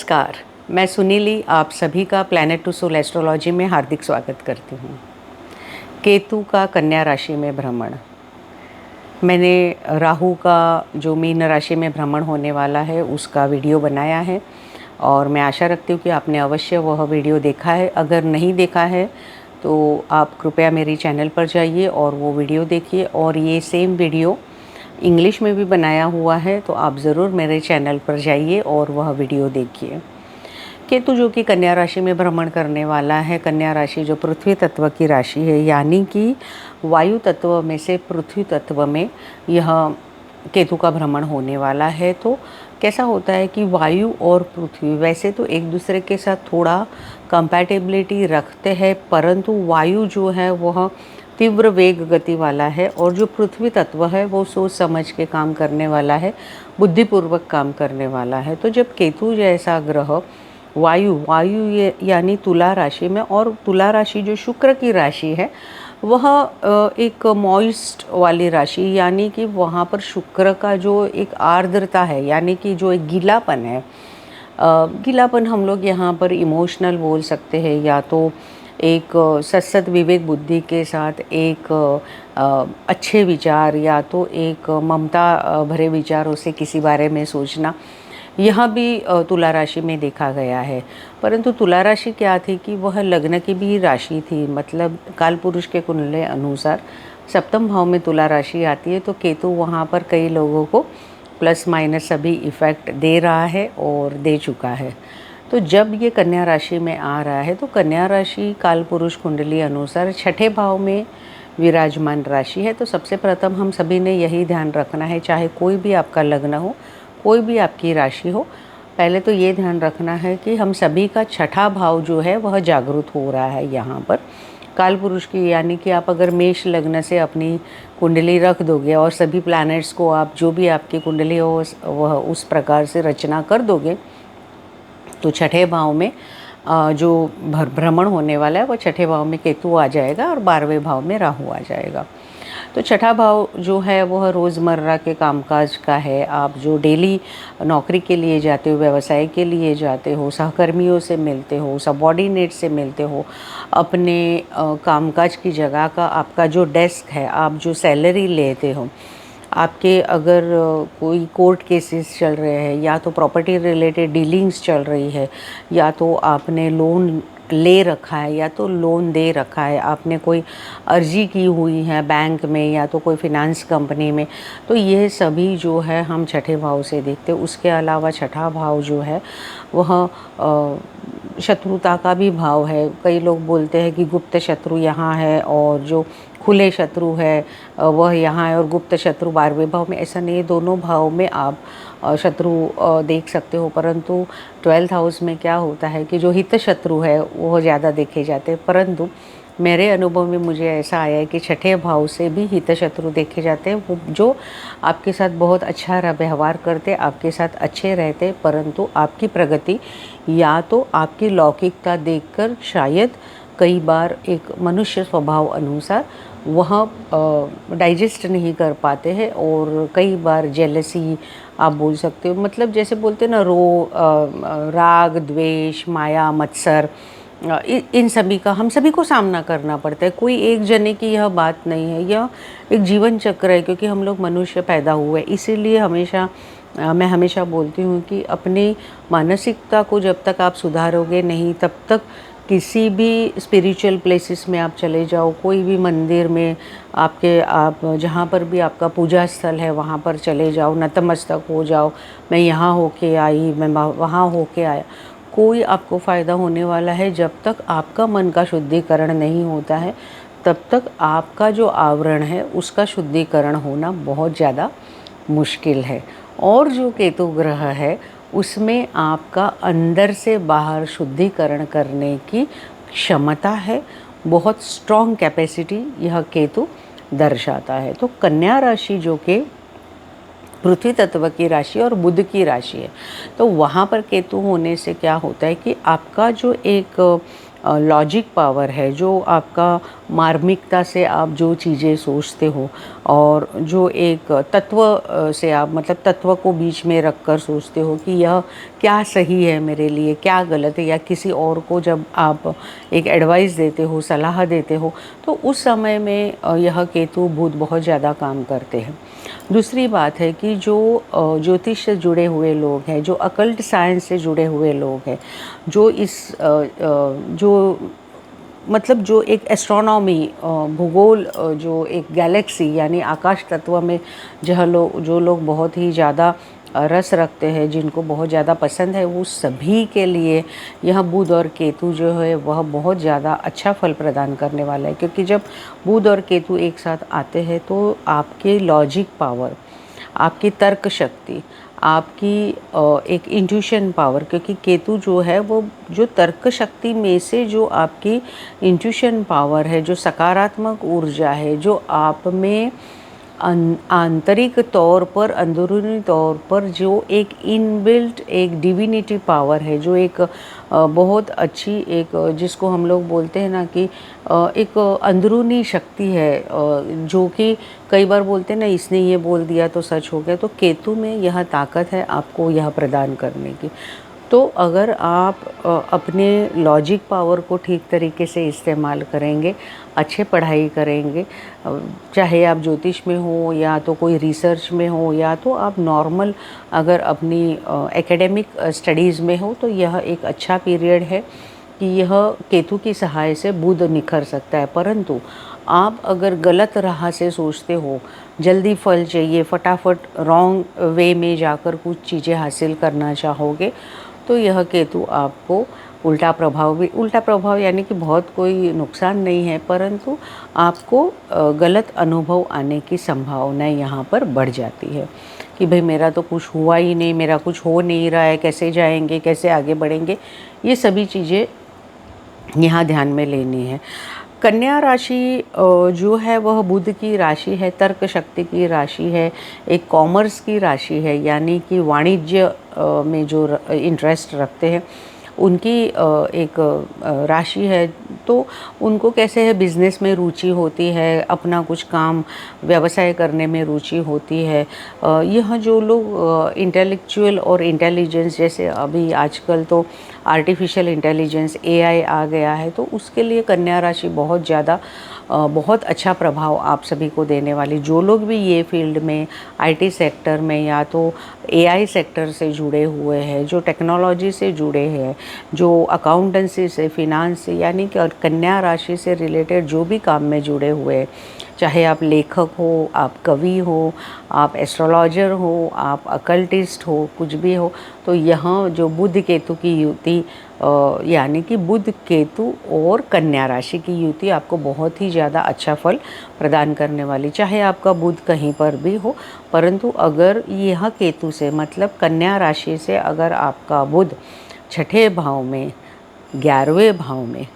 नमस्कार, मैं सुनीली आप सभी का प्लैनेट टू सोल एस्ट्रोलॉजी में हार्दिक स्वागत करती हूँ। केतु का कन्या राशि में भ्रमण। मैंने राहु का जो मीन राशि में भ्रमण होने वाला है उसका वीडियो बनाया है और मैं आशा रखती हूँ कि आपने अवश्य वह वीडियो देखा है। अगर नहीं देखा है तो आप कृपया मेरी चैनल पर जाइए और वो वीडियो देखिए। और ये सेम वीडियो इंग्लिश में भी बनाया हुआ है, तो आप ज़रूर मेरे चैनल पर जाइए और वह वीडियो देखिए। केतु जो कि कन्या राशि में भ्रमण करने वाला है। कन्या राशि जो पृथ्वी तत्व की राशि है, यानी कि वायु तत्व में से पृथ्वी तत्व में यह केतु का भ्रमण होने वाला है। तो कैसा होता है कि वायु और पृथ्वी वैसे तो एक दूसरे के साथ थोड़ा कंपैटिबिलिटी रखते हैं, परंतु वायु जो है वह तीव्र वेग गति वाला है और जो पृथ्वी तत्व है वो सोच समझ के काम करने वाला है, बुद्धिपूर्वक काम करने वाला है। तो जब केतु जैसा ग्रह वायु ये यानी तुला राशि में, और तुला राशि जो शुक्र की राशि है वह एक मॉइस्ट वाली राशि, यानी कि वहाँ पर शुक्र का जो एक आर्द्रता है, यानी कि जो एक गीलापन है, गीलापन हम लोग यहाँ पर इमोशनल बोल सकते हैं, या तो एक सत्सद विवेक बुद्धि के साथ एक अच्छे विचार, या तो एक ममता भरे विचारों से किसी बारे में सोचना, यह भी तुला राशि में देखा गया है। परंतु तुला राशि क्या थी कि वह लग्न की भी राशि थी, मतलब काल पुरुष के कुंडले अनुसार सप्तम भाव में तुला राशि आती है। तो केतु वहाँ पर कई लोगों को प्लस माइनस सभी इफ़ेक्ट दे रहा है और दे चुका है। तो जब ये कन्या राशि में आ रहा है तो कन्या राशि काल पुरुष कुंडली अनुसार छठे भाव में विराजमान राशि है। तो सबसे प्रथम हम सभी ने यही ध्यान रखना है, चाहे कोई भी आपका लग्न हो, कोई भी आपकी राशि हो, पहले तो ये ध्यान रखना है कि हम सभी का छठा भाव जो है वह जागृत हो रहा है यहाँ पर काल पुरुष की। यानी कि आप अगर मेष लग्न से अपनी कुंडली रख दोगे और सभी प्लैनेट्स को आप जो भी आपकी कुंडली हो वह उस प्रकार से रचना कर दोगे, तो छठे भाव में जो भ्रमण होने वाला है वो छठे भाव में केतु आ जाएगा और 12वें भाव में राहु आ जाएगा। तो छठा भाव जो है वह रोज़मर्रा के कामकाज का है। आप जो डेली नौकरी के लिए जाते हो, व्यवसाय के लिए जाते हो, सहकर्मियों से मिलते हो, सबॉर्डिनेट से मिलते हो, अपने कामकाज की जगह का आपका जो डेस्क है, आप जो सैलरी लेते हो, आपके अगर कोई कोर्ट केसेस चल रहे हैं, या तो प्रॉपर्टी रिलेटेड डीलिंग्स चल रही है, या तो आपने लोन ले रखा है, या तो लोन दे रखा है, आपने कोई अर्जी की हुई है बैंक में या तो कोई फिनांस कंपनी में, तो ये सभी जो है हम छठे भाव से देखते हैं। उसके अलावा छठा भाव जो है वह शत्रुता का भी भाव है। कई लोग बोलते हैं कि गुप्त शत्रु यहाँ है और जो खुले शत्रु है वह यहाँ है, और गुप्त शत्रु 12वें भाव में। ऐसा नहीं है, दोनों भाव में आप शत्रु देख सकते हो, परंतु 12th हाउस में क्या होता है कि जो हित शत्रु है वो ज़्यादा देखे जाते हैं। परंतु मेरे अनुभव में मुझे ऐसा आया है कि छठे भाव से भी हित शत्रु देखे जाते हैं, वो जो आपके साथ बहुत अच्छा व्यवहार करते, आपके साथ अच्छे रहते, परंतु आपकी प्रगति या तो आपकी लौकिकता देखकर शायद कई बार एक मनुष्य स्वभाव अनुसार वह डाइजेस्ट नहीं कर पाते हैं, और कई बार जेलसी आप बोल सकते हो, मतलब जैसे बोलते हैं ना राग द्वेष माया मत्सर, इन सभी का हम सभी को सामना करना पड़ता है। कोई एक जने की यह बात नहीं है, यह एक जीवन चक्र है, क्योंकि हम लोग मनुष्य पैदा हुए। इसीलिए मैं हमेशा बोलती हूँ कि अपनी मानसिकता को जब तक आप सुधारोगे नहीं, तब तक किसी भी स्पिरिचुअल प्लेसेस में आप चले जाओ, कोई भी मंदिर में आप जहाँ पर भी आपका पूजा स्थल है वहाँ पर चले जाओ, नतमस्तक हो जाओ, मैं यहाँ होके आई, मैं वहाँ होके आया, कोई आपको फ़ायदा होने वाला है जब तक आपका मन का शुद्धिकरण नहीं होता है, तब तक आपका जो आवरण है उसका शुद्धिकरण होना बहुत ज़्यादा मुश्किल है। और जो केतु ग्रह है उसमें आपका अंदर से बाहर शुद्धिकरण करने की क्षमता है, बहुत स्ट्रॉन्ग कैपेसिटी यह केतु दर्शाता है। तो कन्या राशि जो कि पृथ्वी तत्व की राशि और बुध की राशि है, तो वहाँ पर केतु होने से क्या होता है कि आपका जो एक लॉजिक पावर है, जो आपका मार्मिकता से आप जो चीज़ें सोचते हो और जो एक तत्व से आप मतलब तत्व को बीच में रख कर सोचते हो कि यह क्या सही है मेरे लिए, क्या गलत है, या किसी और को जब आप एक एडवाइस देते हो, सलाह देते हो, तो उस समय में यह केतु बुध बहुत ज़्यादा काम करते हैं। दूसरी बात है कि जो ज्योतिष से जुड़े हुए लोग हैं, जो अकल्ट साइंस से जुड़े हुए लोग हैं, जो जो मतलब जो एक एस्ट्रोनॉमी भूगोल जो एक गैलेक्सी यानी आकाश तत्व में जो लोग बहुत ही ज़्यादा रस रखते हैं, जिनको बहुत ज़्यादा पसंद है, वो सभी के लिए यह बुध और केतु जो है वह बहुत ज़्यादा अच्छा फल प्रदान करने वाला है। क्योंकि जब बुध और केतु एक साथ आते हैं तो आपके लॉजिक पावर, आपकी तर्क शक्ति, आपकी एक इंट्यूशन पावर, क्योंकि केतु जो है वो जो तर्क शक्ति में से जो आपकी इंट्यूशन पावर है, जो सकारात्मक ऊर्जा है, जो आप में आंतरिक तौर पर, अंदरूनी तौर पर जो एक इनबिल्ट एक डिविनिटी पावर है, जो एक बहुत अच्छी एक जिसको हम लोग बोलते हैं ना कि एक अंदरूनी शक्ति है, जो कि कई बार बोलते हैं ना इसने ये बोल दिया तो सच हो गया, तो केतु में यह ताकत है आपको यह प्रदान करने की। तो अगर आप अपने लॉजिक पावर को ठीक तरीके से इस्तेमाल करेंगे, अच्छे पढ़ाई करेंगे, चाहे आप ज्योतिष में हो या तो कोई रिसर्च में हो या तो आप नॉर्मल अगर अपनी एकेडमिक स्टडीज़ में हो, तो यह एक अच्छा पीरियड है कि यह केतु की सहाय से बुध निखर सकता है। परंतु आप अगर गलत राह से सोचते हो, जल्दी फल चाहिए, फटाफट रॉन्ग वे में जाकर कुछ चीज़ें हासिल करना चाहोगे, तो यह केतु आपको उल्टा प्रभाव यानी कि बहुत कोई नुकसान नहीं है, परंतु आपको गलत अनुभव आने की संभावनाएं यहाँ पर बढ़ जाती है कि भाई मेरा तो कुछ हुआ ही नहीं, मेरा कुछ हो नहीं रहा है, कैसे जाएंगे, कैसे आगे बढ़ेंगे, ये सभी चीज़ें यहाँ ध्यान में लेनी है। कन्या राशि जो है वह बुध की राशि है, तर्क शक्ति की राशि है, एक कॉमर्स की राशि है, यानी कि वाणिज्य में जो इंटरेस्ट रखते हैं उनकी एक राशि है। तो उनको कैसे है, बिज़नेस में रुचि होती है, अपना कुछ काम व्यवसाय करने में रुचि होती है। यह जो लोग इंटेलेक्चुअल और इंटेलिजेंस, जैसे अभी आजकल तो आर्टिफिशियल इंटेलिजेंस एआई आ गया है, तो उसके लिए कन्या राशि बहुत ज़्यादा बहुत अच्छा प्रभाव आप सभी को देने वाली। जो लोग भी ये फील्ड में आईटी सेक्टर में या तो एआई सेक्टर से जुड़े हुए हैं, जो टेक्नोलॉजी से जुड़े हैं, जो अकाउंटेंसी से, फिनांस से, यानी कि और कन्या राशि से रिलेटेड जो भी काम में जुड़े हुए हैं, चाहे आप लेखक हो, आप कवि हो, आप एस्ट्रोलॉजर हो, आप अकल्टिस्ट हो, कुछ भी हो, तो यहाँ जो बुध केतु की युति यानी कि बुध केतु और कन्या राशि की युति आपको बहुत ही ज़्यादा अच्छा फल प्रदान करने वाली। चाहे आपका बुध कहीं पर भी हो, परंतु अगर यह केतु से मतलब कन्या राशि से अगर आपका बुध छठे भाव में, 11वें भाव में,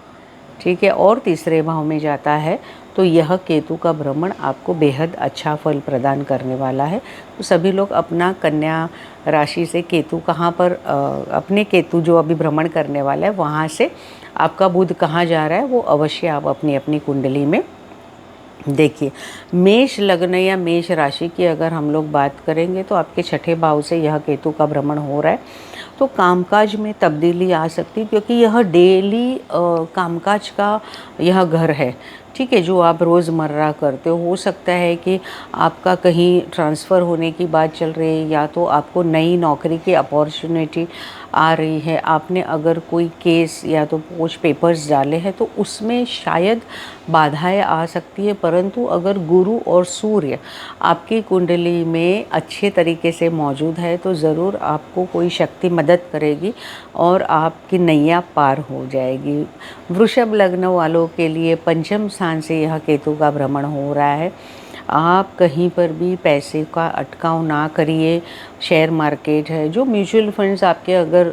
ठीक है, और तीसरे भाव में जाता है, तो यह केतु का भ्रमण आपको बेहद अच्छा फल प्रदान करने वाला है। तो सभी लोग अपना कन्या राशि से केतु कहाँ पर अपने केतु जो अभी भ्रमण करने वाला है वहाँ से आपका बुध कहाँ जा रहा है वो अवश्य आप अपनी अपनी कुंडली में देखिए। मेष लग्न या मेष राशि की अगर हम लोग बात करेंगे तो आपके छठे भाव से यह केतु का भ्रमण हो रहा है, तो कामकाज में तब्दीली आ सकती है, क्योंकि यह डेली कामकाज का यह घर है, ठीक है, जो आप रोज़मर्रा करते हो सकता है कि आपका कहीं ट्रांसफ़र होने की बात चल रही है या तो आपको नई नौकरी की अपॉर्चुनिटी आ रही है, आपने अगर कोई केस या तो कुछ पेपर्स डाले हैं तो उसमें शायद बाधाएं आ सकती है। परंतु अगर गुरु और सूर्य आपकी कुंडली में अच्छे तरीके से मौजूद है तो ज़रूर आपको कोई शक्ति मदद करेगी और आपकी नैया पार हो जाएगी। वृषभ लग्न वालों के लिए पंचम स्थान से यह केतु का भ्रमण हो रहा है। आप कहीं पर भी पैसे का अटकाव ना करिए। शेयर मार्केट है, जो म्यूचुअल फंड्स आपके अगर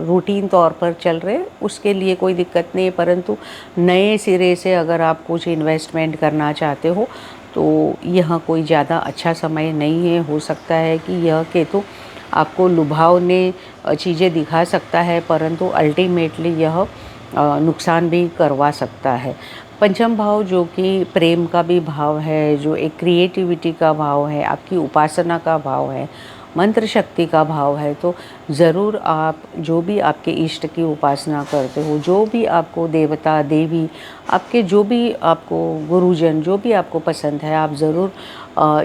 रूटीन तौर पर चल रहे हैं उसके लिए कोई दिक्कत नहीं है, परंतु नए सिरे से अगर आप कुछ इन्वेस्टमेंट करना चाहते हो तो यह कोई ज़्यादा अच्छा समय नहीं है। हो सकता है कि यह केतु आपको लुभावने चीज़ें दिखा सकता है, परंतु अल्टीमेटली यह नुकसान भी करवा सकता है। पंचम भाव जो कि प्रेम का भी भाव है, जो एक क्रिएटिविटी का भाव है, आपकी उपासना का भाव है, मंत्र शक्ति का भाव है, तो ज़रूर आप जो भी आपके इष्ट की उपासना करते हो, जो भी आपको देवता देवी, आपके जो भी आपको गुरुजन जो भी आपको पसंद है, आप ज़रूर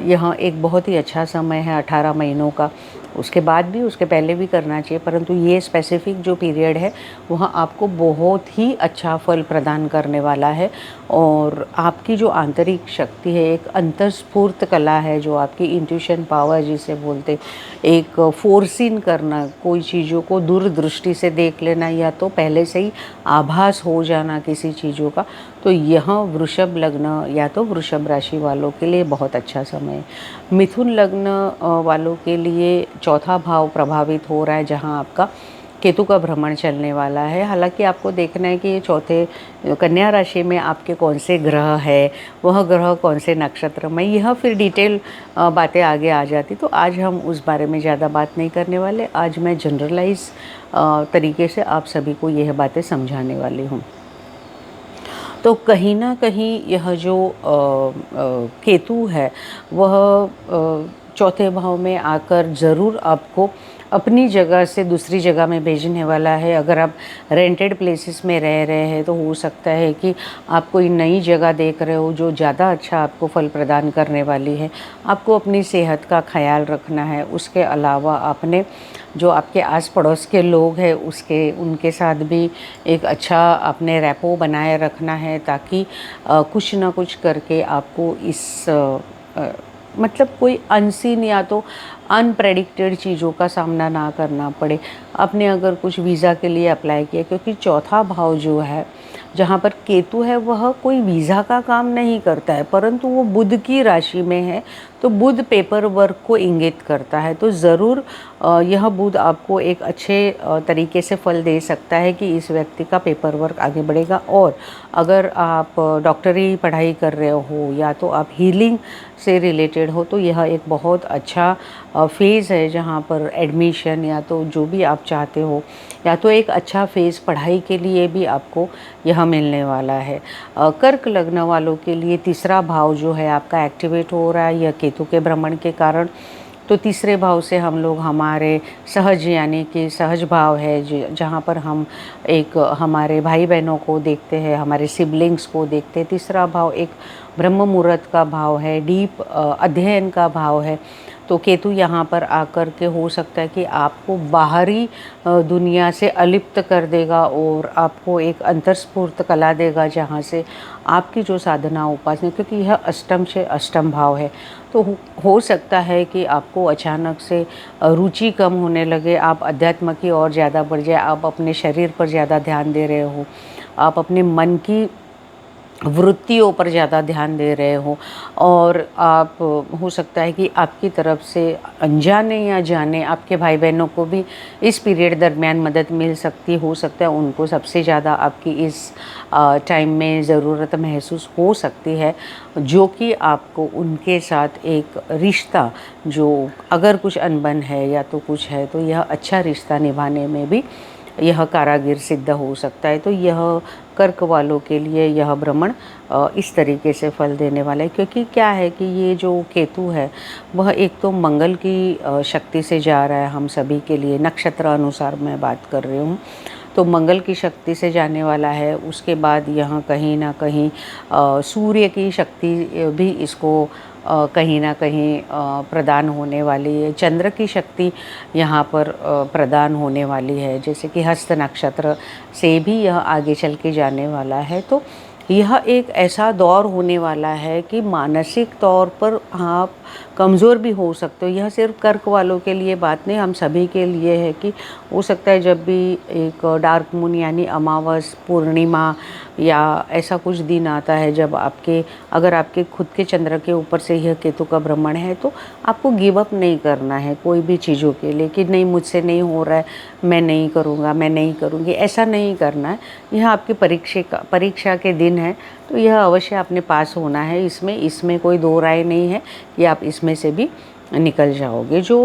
यह एक बहुत ही अच्छा समय है 18 महीनों का। उसके बाद भी, उसके पहले भी करना चाहिए, परंतु ये स्पेसिफिक जो पीरियड है वह आपको बहुत ही अच्छा फल प्रदान करने वाला है। और आपकी जो आंतरिक शक्ति है, एक अंतस्फूर्त कला है, जो आपकी इंट्यूशन पावर जिसे बोलते, एक फोरसीन करना, कोई चीज़ों को दूरदृष्टि से देख लेना, या तो पहले से ही आभास हो जाना किसी चीज़ों का, तो यह वृषभ लग्न या तो वृषभ राशि वालों के लिए बहुत अच्छा समय है। मिथुन लग्न वालों के लिए चौथा भाव प्रभावित हो रहा है, जहां आपका केतु का भ्रमण चलने वाला है। हालांकि आपको देखना है कि ये चौथे कन्या राशि में आपके कौन से ग्रह है, वह ग्रह कौन से नक्षत्र में, यह फिर डिटेल बातें आगे आ जाती, तो आज हम उस बारे में ज़्यादा बात नहीं करने वाले। आज मैं जनरलाइज तरीके से आप सभी को यह बातें समझाने वाली हूँ। तो कहीं ना कहीं यह जो केतु है वह चौथे भाव में आकर ज़रूर आपको अपनी जगह से दूसरी जगह में भेजने वाला है। अगर आप रेंटेड प्लेसेस में रह रहे हैं तो हो सकता है कि आप कोई नई जगह देख रहे हो जो ज़्यादा अच्छा आपको फल प्रदान करने वाली है। आपको अपनी सेहत का ख्याल रखना है। उसके अलावा आपने जो आपके आस पड़ोस के लोग हैं उनके साथ भी एक अच्छा अपने रैपो बनाए रखना है, ताकि कुछ ना कुछ करके आपको मतलब कोई अनसीन या तो अनप्रेडिक्टेड चीज़ों का सामना ना करना पड़े। आपने अगर कुछ वीज़ा के लिए अप्लाई किया, क्योंकि चौथा भाव जो है जहाँ पर केतु है वह कोई वीज़ा का काम नहीं करता है, परंतु वो बुध की राशि में है, तो बुध पेपर वर्क को इंगित करता है। तो ज़रूर यह बुध आपको एक अच्छे तरीके से फल दे सकता है कि इस व्यक्ति का पेपर वर्क आगे बढ़ेगा। और अगर आप डॉक्टरी पढ़ाई कर रहे हो या तो आप हीलिंग से रिलेटेड हो, तो यह एक बहुत अच्छा फेज़ है जहाँ पर एडमिशन या तो जो भी आप चाहते हो, या तो एक अच्छा फेज़ पढ़ाई के लिए भी आपको यह मिलने वाला है। कर्क लग्न वालों के लिए तीसरा भाव जो है आपका एक्टिवेट हो रहा है यह केतु के भ्रमण के कारण। तो तीसरे भाव से हम लोग हमारे सहज यानी कि सहज भाव है जहाँ पर हम एक हमारे भाई बहनों को देखते हैं, हमारे सिबलिंग्स को देखते हैं। तीसरा भाव एक ब्रह्म मुहूर्त का भाव है, डीप अध्ययन का भाव है। तो केतु यहाँ पर आकर के हो सकता है कि आपको बाहरी दुनिया से अलिप्त कर देगा और आपको एक अंतर्स्फूर्त कला देगा, जहाँ से आपकी जो साधना उपासना, क्योंकि यह अष्टम से अष्टम भाव है, तो हो सकता है कि आपको अचानक से रुचि कम होने लगे, आप अध्यात्म की ओर ज़्यादा बढ़ जाए, आप अपने शरीर पर ज़्यादा ध्यान दे रहे हो, आप अपने मन की वृत्तियों पर ज़्यादा ध्यान दे रहे हो, और आप हो सकता है कि आपकी तरफ से अनजाने या जाने आपके भाई बहनों को भी इस पीरियड दरमियान मदद मिल सकती, हो सकता है उनको सबसे ज़्यादा आपकी इस टाइम में ज़रूरत महसूस हो सकती है, जो कि आपको उनके साथ एक रिश्ता, जो अगर कुछ अनबन है या तो कुछ है, तो यह अच्छा रिश्ता निभाने में भी यह कारागिर सिद्ध हो सकता है। तो यह कर्क वालों के लिए यह भ्रमण इस तरीके से फल देने वाला है, क्योंकि क्या है कि ये जो केतु है वह एक तो मंगल की शक्ति से जा रहा है हम सभी के लिए, नक्षत्र अनुसार मैं बात कर रही हूँ, तो मंगल की शक्ति से जाने वाला है। उसके बाद यहाँ कहीं ना कहीं सूर्य की शक्ति भी इसको कहीं ना कहीं प्रदान होने वाली है, चंद्र की शक्ति यहाँ पर प्रदान होने वाली है, जैसे कि हस्त नक्षत्र से भी यह आगे चल के जाने वाला है। तो यह एक ऐसा दौर होने वाला है कि मानसिक तौर पर आप कमज़ोर भी हो सकते हो। यह सिर्फ कर्क वालों के लिए बात नहीं, हम सभी के लिए है कि हो सकता है जब भी एक डार्क मून यानी अमावस, पूर्णिमा या ऐसा कुछ दिन आता है जब अगर आपके खुद के चंद्र के ऊपर से यह केतु का भ्रमण है, तो आपको गिव अप नहीं करना है कोई भी चीज़ों के लिए कि नहीं मुझसे नहीं हो रहा है, मैं नहीं करूँगा, मैं नहीं करूँगी, ऐसा नहीं करना है। यह आपकी परीक्षा के दिन है, तो यह अवश्य आपने पास होना है। इसमें कोई दो राय नहीं है कि आप इसमें से भी निकल जाओगे। जो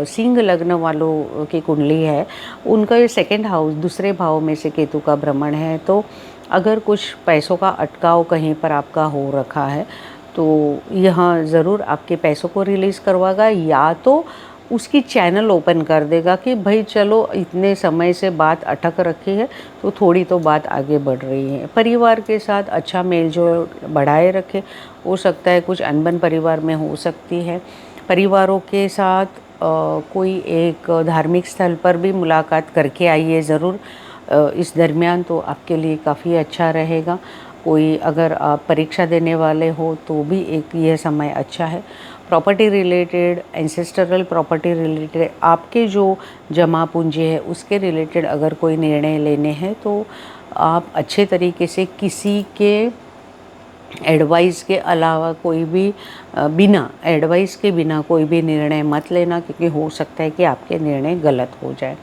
सिंह लग्न वालों की कुंडली है, उनका ये सेकंड हाउस दूसरे भाव में से केतु का भ्रमण है, तो अगर कुछ पैसों का अटकाव कहीं पर आपका हो रखा है तो यह ज़रूर आपके पैसों को रिलीज़ करवाएगा, या तो उसकी चैनल ओपन कर देगा कि भाई चलो इतने समय से बात अटक रखी है तो थोड़ी तो बात आगे बढ़ रही है। परिवार के साथ अच्छा मेल जोल बढ़ाए रखे। हो सकता है कुछ अनबन परिवार में हो सकती है। परिवारों के साथ कोई एक धार्मिक स्थल पर भी मुलाकात करके आइए ज़रूर। इस दरमियान तो आपके लिए काफ़ी अच्छा रहेगा। कोई अगर आप परीक्षा देने वाले हो तो भी एक यह समय अच्छा है। प्रॉपर्टी रिलेटेड, एंसेस्टरल प्रॉपर्टी रिलेटेड, आपके जो जमा पूंजी है उसके रिलेटेड अगर कोई निर्णय लेने हैं तो आप अच्छे तरीके से किसी के एडवाइस के अलावा कोई भी बिना एडवाइस के बिना कोई भी निर्णय मत लेना, क्योंकि हो सकता है कि आपके निर्णय गलत हो जाए।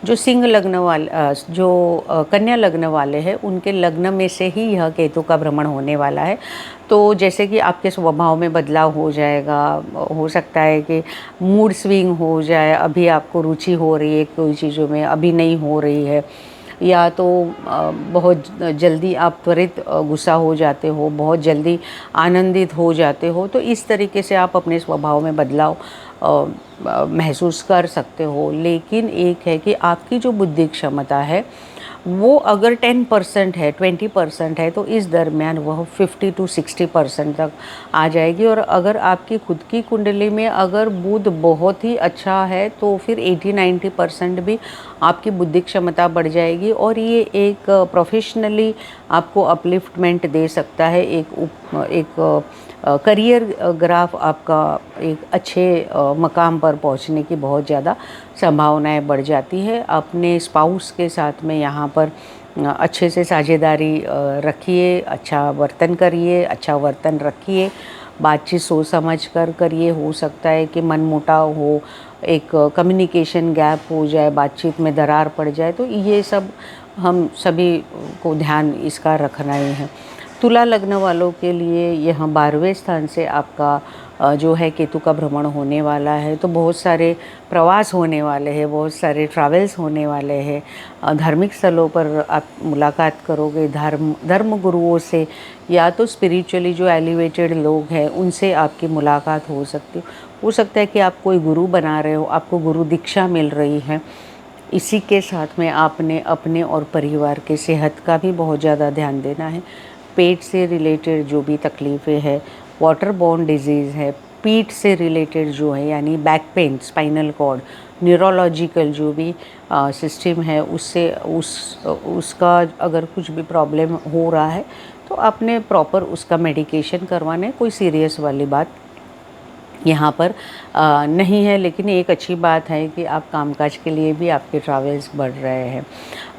जो सिंह लग्न वाले जो कन्या लग्न वाले हैं, उनके लग्न में से ही यह केतु का भ्रमण होने वाला है। तो जैसे कि आपके स्वभाव में बदलाव हो जाएगा, हो सकता है कि मूड स्विंग हो जाए, अभी आपको रुचि हो रही है कोई चीज़ों में, अभी नहीं हो रही है, या तो बहुत जल्दी आप त्वरित गुस्सा हो जाते हो, बहुत जल्दी आनंदित हो जाते हो। तो इस तरीके से आप अपने स्वभाव में बदलाव महसूस कर सकते हो। लेकिन एक है कि आपकी जो बुद्धि क्षमता है वो अगर 10% है, 20% है, तो इस दरमियान वह 50 to 60% तक आ जाएगी। और अगर आपकी खुद की कुंडली में अगर बुध बहुत ही अच्छा है तो फिर 80-90% भी आपकी बुद्धि क्षमता बढ़ जाएगी, और ये एक प्रोफेशनली आपको अपलिफ्टमेंट दे सकता है। एक करियर ग्राफ आपका एक अच्छे मकाम पर पहुंचने की बहुत ज़्यादा संभावनाएं बढ़ जाती है। अपने स्पाउस के साथ में यहाँ पर अच्छे से साझेदारी रखिए, अच्छा वर्तन करिए, अच्छा वर्तन रखिए, बातचीत सोच समझ कर करिए। हो सकता है कि मनमुटाव हो, एक कम्युनिकेशन गैप हो जाए, बातचीत में दरार पड़ जाए, तो ये सब हम सभी को ध्यान इसका रखना ही है। तुला लग्न वालों के लिए यह 12वें स्थान से आपका जो है केतु का भ्रमण होने वाला है, तो बहुत सारे प्रवास होने वाले हैं, बहुत सारे ट्रैवल्स होने वाले हैं। धार्मिक स्थलों पर आप मुलाकात करोगे, धर्म गुरुओं से, या तो स्पिरिचुअली जो एलिवेटेड लोग हैं उनसे आपकी मुलाकात हो सकता है कि आप कोई गुरु बना रहे हो, आपको गुरु दीक्षा मिल रही है। इसी के साथ में आपने अपने और परिवार के सेहत का भी बहुत ज़्यादा ध्यान देना है। पेट से रिलेटेड जो भी तकलीफ़ें हैं, वाटर बोर्न डिजीज़ है, पीठ से रिलेटेड जो है यानी back pain, spinal cord, neurological जो भी सिस्टम है उससे उसका अगर कुछ भी प्रॉब्लम हो रहा है तो आपने प्रॉपर उसका मेडिकेशन करवाना है। कोई सीरियस वाली बात यहाँ पर नहीं है, लेकिन एक अच्छी बात है कि आप कामकाज के लिए भी आपके ट्रैवल्स बढ़ रहे हैं।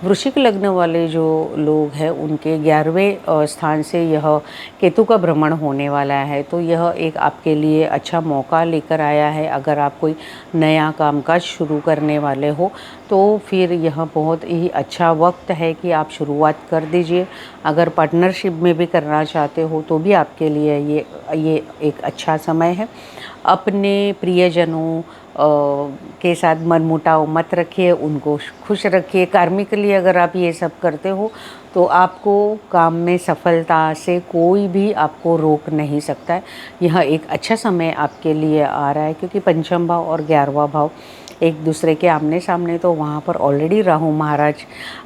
वृश्चिक लग्न वाले जो लोग हैं उनके 11वें स्थान से यह केतु का भ्रमण होने वाला है, तो यह एक आपके लिए अच्छा मौका लेकर आया है। अगर आप कोई नया कामकाज शुरू करने वाले हो तो फिर यह बहुत ही अच्छा वक्त है कि आप शुरुआत कर दीजिए। अगर पार्टनरशिप में भी करना चाहते हो तो भी आपके लिए ये एक अच्छा समय है। अपने प्रियजनों के साथ मनमुटाव मत रखिए, उनको खुश रखिए। कार्मिकली अगर आप ये सब करते हो तो आपको काम में सफलता से कोई भी आपको रोक नहीं सकता है। यह एक अच्छा समय आपके लिए आ रहा है, क्योंकि पंचम भाव और 11वां भाव एक दूसरे के आमने सामने, तो वहाँ पर ऑलरेडी राहु महाराज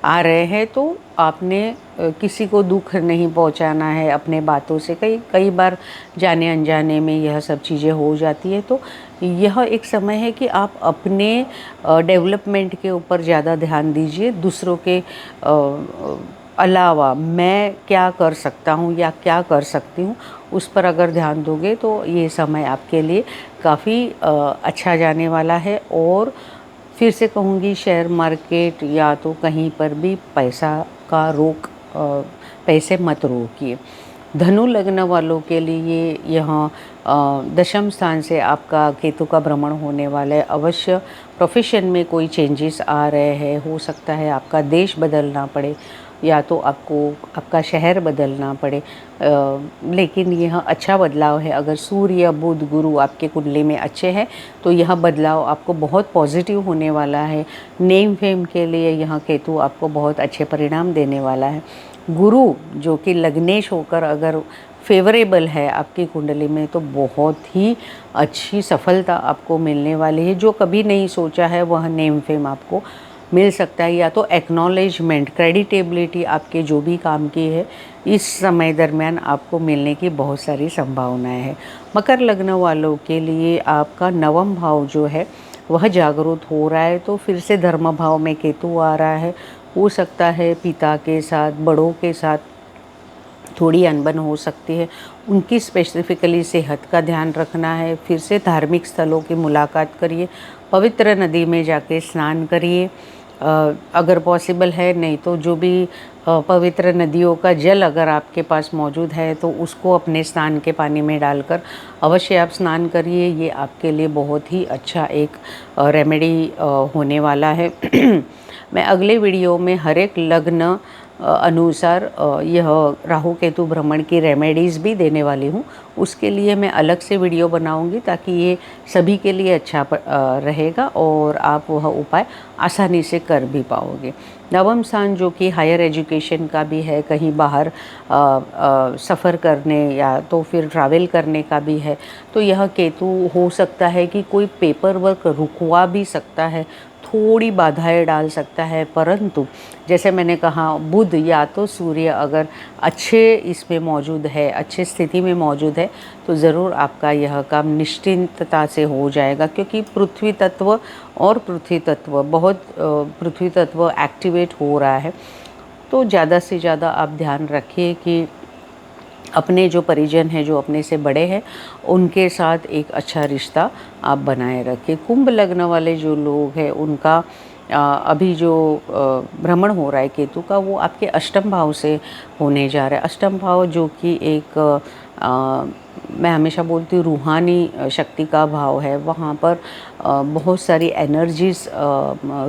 आ रहे हैं। तो आपने किसी को दुख नहीं पहुँचाना है अपने बातों से। कई बार जाने अनजाने में यह सब चीज़ें हो जाती है, तो यह एक समय है कि आप अपने डेवलपमेंट के ऊपर ज़्यादा ध्यान दीजिए। दूसरों के अलावा मैं क्या कर सकता हूँ या क्या कर सकती हूँ, उस पर अगर ध्यान दोगे तो ये समय आपके लिए काफ़ी अच्छा जाने वाला है। और फिर से कहूँगी, शेयर मार्केट या तो कहीं पर भी पैसे मत रोकिए। धनु लग्न वालों के लिए यहाँ 10वें स्थान से आपका केतु का भ्रमण होने वाला है। अवश्य प्रोफेशन में कोई चेंजेस आ रहे हैं, हो सकता है आपका देश बदलना पड़े या तो आपको आपका शहर बदलना पड़े, लेकिन यह अच्छा बदलाव है। अगर सूर्य बुध गुरु आपके कुंडली में अच्छे हैं तो यह बदलाव आपको बहुत पॉजिटिव होने वाला है। नेम फेम के लिए यह केतु आपको बहुत अच्छे परिणाम देने वाला है। गुरु जो कि लग्नेश होकर अगर फेवरेबल है आपकी कुंडली में तो बहुत ही अच्छी सफलता आपको मिलने वाली है। जो कभी नहीं सोचा है वह नेम फेम आपको मिल सकता है, या तो एक्नॉलेजमेंट, क्रेडिटेबिलिटी आपके जो भी काम की है इस समय दरमियान आपको मिलने की बहुत सारी संभावनाएं हैं। मकर लग्न वालों के लिए आपका नवम भाव जो है वह जागरूक हो रहा है, तो फिर से धर्म भाव में केतु आ रहा है। हो सकता है पिता के साथ, बड़ों के साथ थोड़ी अनबन हो सकती है, उनकी स्पेसिफिकली सेहत का ध्यान रखना है। फिर से धार्मिक स्थलों की मुलाकात करिए, पवित्र नदी में जाके स्नान करिए अगर पॉसिबल है, नहीं तो जो भी पवित्र नदियों का जल अगर आपके पास मौजूद है तो उसको अपने स्नान के पानी में डालकर अवश्य आप स्नान करिए। ये आपके लिए बहुत ही अच्छा एक रेमेडी होने वाला है। मैं अगले वीडियो में हर एक लग्न अनुसार यह राहु केतु भ्रमण की रेमेडीज़ भी देने वाली हूँ। उसके लिए मैं अलग से वीडियो बनाऊँगी ताकि ये सभी के लिए अच्छा रहेगा और आप वह उपाय आसानी से कर भी पाओगे। नवम स्थान जो कि हायर एजुकेशन का भी है, कहीं बाहर सफ़र करने या तो फिर ट्रैवल करने का भी है, तो यह केतु हो सकता है कि कोई पेपर वर्क रुकवा भी सकता है, थोड़ी बाधाएं डाल सकता है। परंतु जैसे मैंने कहा, बुध या तो सूर्य अगर अच्छे इसमें मौजूद है, अच्छे स्थिति में मौजूद है, तो ज़रूर आपका यह काम निश्चिंतता से हो जाएगा। क्योंकि पृथ्वी तत्व और पृथ्वी तत्व बहुत पृथ्वी तत्व एक्टिवेट हो रहा है, तो ज़्यादा से ज़्यादा आप ध्यान रखिए कि अपने जो परिजन हैं, जो अपने से बड़े हैं, उनके साथ एक अच्छा रिश्ता आप बनाए रखें। कुंभ लग्न वाले जो लोग हैं उनका अभी जो भ्रमण हो रहा है केतु का, वो आपके अष्टम भाव से होने जा रहा है। अष्टम भाव जो कि एक मैं हमेशा बोलती हूँ रूहानी शक्ति का भाव है। वहाँ पर बहुत सारी एनर्जीज़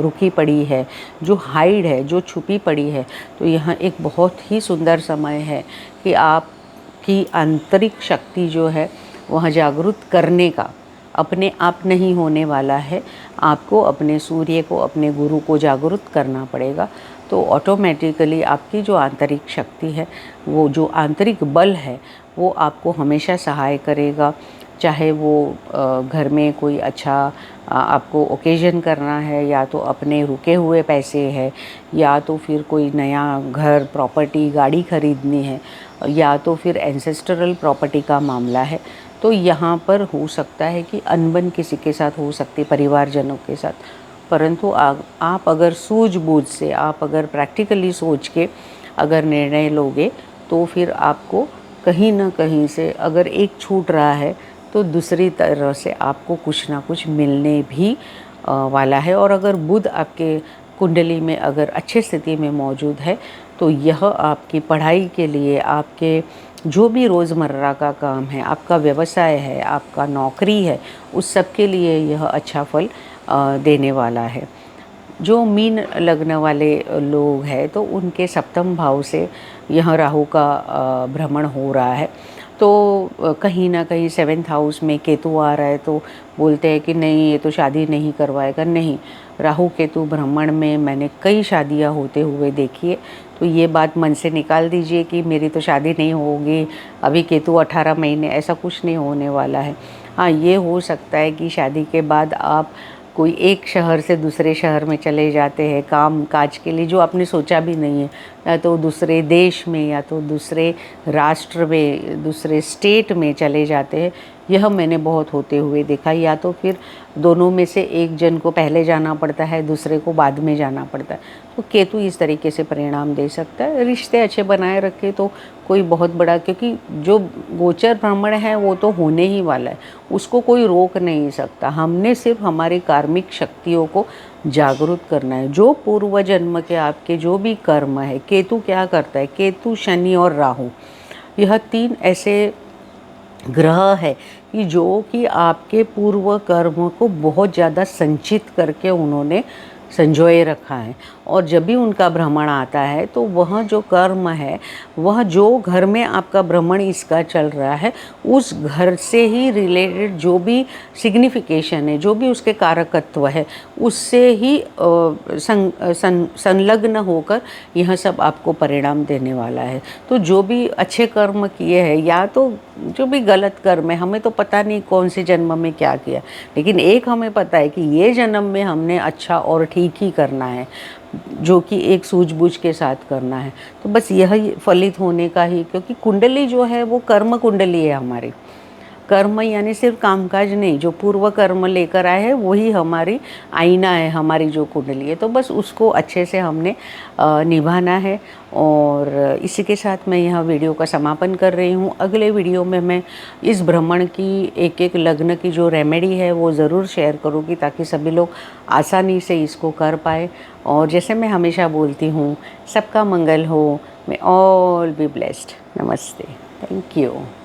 रुकी पड़ी है, जो हाइड है, जो छुपी पड़ी है। तो यहाँ एक बहुत ही सुंदर समय है कि आपकी आंतरिक शक्ति जो है वह जागृत करने का अपने आप नहीं होने वाला है। आपको अपने सूर्य को, अपने गुरु को जागृत करना पड़ेगा। तो ऑटोमेटिकली आपकी जो आंतरिक शक्ति है, वो जो आंतरिक बल है, वो आपको हमेशा सहाय करेगा। चाहे वो घर में कोई अच्छा आपको ओकेजन करना है, या तो अपने रुके हुए पैसे है, या तो फिर कोई नया घर, प्रॉपर्टी, गाड़ी खरीदनी है, या तो फिर एंसेस्टरल प्रॉपर्टी का मामला है, तो यहाँ पर हो सकता है कि अनबन किसी के साथ हो सकती है, परिवारजनों के साथ। परंतु आप अगर सूझबूझ से, आप अगर प्रैक्टिकली सोच के अगर निर्णय लोगे, तो फिर आपको कहीं ना कहीं से अगर एक छूट रहा है तो दूसरी तरह से आपको कुछ ना कुछ मिलने भी वाला है। और अगर बुध आपके कुंडली में अगर अच्छे स्थिति में मौजूद है, तो यह आपकी पढ़ाई के लिए, आपके जो भी रोज़मर्रा का काम है, आपका व्यवसाय है, आपका नौकरी है, उस सब के लिए यह अच्छा फल देने वाला है। जो मीन लग्न वाले लोग हैं, तो उनके सप्तम भाव से यह राहु का भ्रमण हो रहा है। तो कहीं ना कहीं 7th हाउस में केतु आ रहा है, तो बोलते हैं कि नहीं, ये तो शादी नहीं करवाएगा। नहीं, राहु केतु भ्रमण में मैंने कई शादियां होते हुए देखी है। तो ये बात मन से निकाल दीजिए कि मेरी तो शादी नहीं होगी, अभी केतु 18 महीने, ऐसा कुछ नहीं होने वाला है। हाँ, ये हो सकता है कि शादी के बाद आप कोई एक शहर से दूसरे शहर में चले जाते हैं काम काज के लिए, जो आपने सोचा भी नहीं है, या तो दूसरे देश में, या तो दूसरे राष्ट्र में, दूसरे स्टेट में चले जाते हैं। यह मैंने बहुत होते हुए देखा। या तो फिर दोनों में से एक जन को पहले जाना पड़ता है, दूसरे को बाद में जाना पड़ता है। तो केतु इस तरीके से परिणाम दे सकता है। रिश्ते अच्छे बनाए रखे तो कोई बहुत बड़ा, क्योंकि जो गोचर भ्रमण है वो तो होने ही वाला है, उसको कोई रोक नहीं सकता। हमने सिर्फ हमारी कार्मिक शक्तियों को जागरूक करना है। जो पूर्व जन्म के आपके जो भी कर्म है, केतु क्या करता है, केतु, शनि और राहु, यह 3 ऐसे ग्रह है कि जो कि आपके पूर्व कर्म को बहुत ज़्यादा संचित करके उन्होंने संजोए रखा है, और जब भी उनका भ्रमण आता है तो वह जो कर्म है, वह जो घर में आपका भ्रमण इसका चल रहा है, उस घर से ही रिलेटेड जो भी सिग्निफिकेशन है, जो भी उसके कारकत्व है, उससे ही संलग्न होकर यह सब आपको परिणाम देने वाला है। तो जो भी अच्छे कर्म किए हैं या तो जो भी गलत कर्म है, हमें तो पता नहीं कौन से जन्म में क्या किया, लेकिन एक हमें पता है कि ये जन्म में हमने अच्छा और ठीक ही करना है, जो कि एक सूझबूझ के साथ करना है। तो बस यही फलित होने का ही, क्योंकि कुंडली जो है वो कर्म कुंडली है हमारी। कर्म यानी सिर्फ कामकाज नहीं, जो पूर्व कर्म लेकर आए हैं वही हमारी आईना है, हमारी जो कुंडली है। तो बस उसको अच्छे से हमने निभाना है। और इसी के साथ मैं यह वीडियो का समापन कर रही हूँ। अगले वीडियो में मैं इस भ्रमण की एक एक लग्न की जो रेमेडी है वो ज़रूर शेयर करूँगी, ताकि सभी लोग आसानी से इसको कर पाए। और जैसे मैं हमेशा बोलती हूँ, सबका मंगल हो, मे ऑल बी ब्लेस्ड। नमस्ते, थैंक यू।